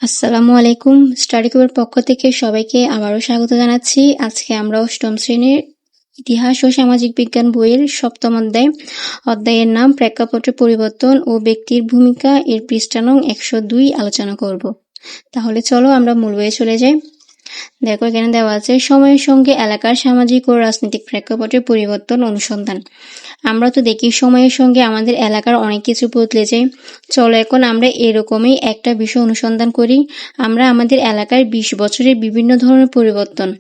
আসসালামু আলাইকুম। স্টাডি ক্লাবের পক্ষ থেকে সবাইকে আবারও স্বাগত জানাচ্ছি। আজকে আমরা অষ্টম শ্রেণীর ইতিহাস ও সামাজিক বিজ্ঞান বইয়ের সপ্তম অধ্যায়ের নাম প্রেক্ষাপটের পরিবর্তন ও ব্যক্তির ভূমিকা এর পৃষ্ঠা নং 102 আলোচনা করব। তাহলে চলো আমরা মূল বইয়ে চলে যাই। দেখো এখানে দেওয়া আছে সময়ের সঙ্গে এলাকার সামাজিক ও রাজনৈতিক প্রেক্ষাপটের পরিবর্তন অনুসন্ধান। আমরা তো দেখি সময়ের সঙ্গে আমাদের এলাকার অনেক কিছু বদলে যায়। চলো এখন আমরা এরকমই একটা বিষয় অনুসন্ধান করি। আমরা আমাদের এলাকার 20 বছরের বিভিন্ন ধরনের পরিবর্তন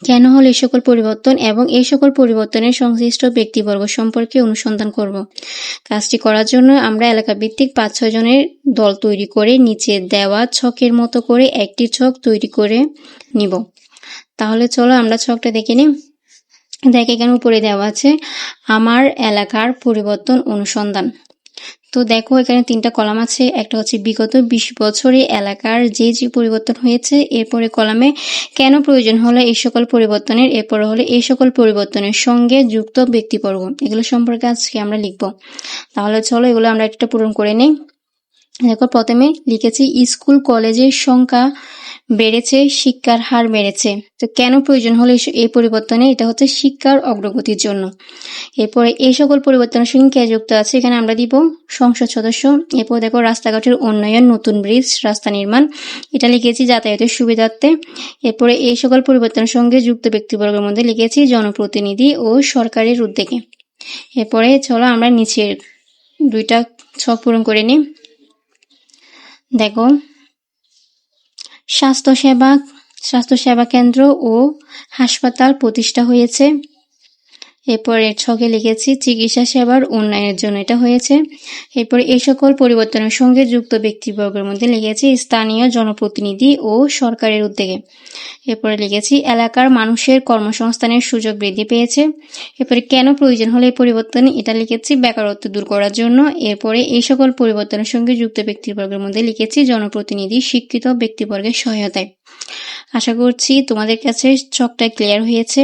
কেন হলো এই সকল পরিবর্তন এবং এই সকল পরিবর্তনের সংশ্লিষ্ট ব্যক্তিবর্গ সম্পর্কে অনুসন্ধান করব। কাজটি করার জন্য আমরা এলাকা ভিত্তিক 5-6 জনের দল তৈরি করে নিচে দেওয়া ছকের মতো করে একটি ছক তৈরি করে নিব। তাহলে চলো আমরা ছকটা দেখে নিই। দেখ এখানে উপরে দেওয়া আছে আমার এলাকার পরিবর্তন অনুসন্ধান। তো দেখো এখানে 3টা কলাম আছে। একটা হচ্ছে বিগত 20 বছরে এলাকার যে পরিবর্তন হয়েছে, এরপরে কলামে কেন প্রয়োজন হলো এই সকল পরিবর্তনের, এরপরে হলো এই সকল পরিবর্তনের সঙ্গে যুক্ত ব্যক্তিবর্গ। এগুলো সম্পর্কে আজকে আমরা লিখব। তাহলে চলো এগুলো আমরা একটা পূরণ করে নেই। দেখো প্রথমে লিখেছি স্কুল কলেজের সংখ্যা বেড়েছে, শিক্ষার হার বেড়েছে। তো কেন প্রয়োজন হলো এই পরিবর্তনে? এটা হচ্ছে শিক্ষার অগ্রগতির জন্য। এরপরে এই সকল পরিবর্তনের সঙ্গে কে যুক্ত আছে, এখানে আমরা দিব সংসদ সদস্য। এরপর দেখো রাস্তাঘাটের উন্নয়ন, নতুন ব্রিজ, রাস্তা নির্মাণ, এটা লিখেছি যাতায়াতের সুবিধার্থে। এরপরে এই সকল পরিবর্তনের সঙ্গে যুক্ত ব্যক্তিবর্গের মধ্যে লিখেছি জনপ্রতিনিধি ও সরকারের উদ্যোগে। এরপরে চলো আমরা নিচের 2টা ছক পূরণ করে নিই। দেখো স্বাস্থ্যসেবা কেন্দ্র ও হাসপাতাল প্রতিষ্ঠা হয়েছে। এরপরে ছকে লিখেছি চিকিৎসা সেবার উন্নয়নের জন্য এটা হয়েছে। এরপরে এই সকল পরিবর্তনের সঙ্গে যুক্ত ব্যক্তিবর্গের মধ্যে লিখেছি স্থানীয় জনপ্রতিনিধি ও সরকারের উদ্যোগে। এরপরে লিখেছি এলাকার মানুষের কর্মসংস্থানের সুযোগ বৃদ্ধি পেয়েছে। এরপরে কেন প্রয়োজন হলো এই পরিবর্তন, এটা লিখেছি বেকারত্ব দূর করার জন্য। এরপরে এই সকল পরিবর্তনের সঙ্গে যুক্ত ব্যক্তিবর্গের মধ্যে লিখেছি জনপ্রতিনিধি শিক্ষিত ব্যক্তিবর্গের সহায়তায়। আশা করছি তোমাদের কাছে ছকটা ক্লিয়ার হয়েছে।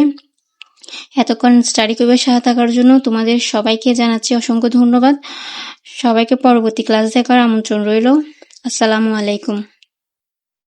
এতক্ষণ স্টাডি ক্লাবের সাথে থাকার জন্য তোমাদের সবাইকে জানাচ্ছি অসংখ্য ধন্যবাদ। সবাইকে পরবর্তী ক্লাস দেখার আমন্ত্রণ রইল। আসসালামু আলাইকুম।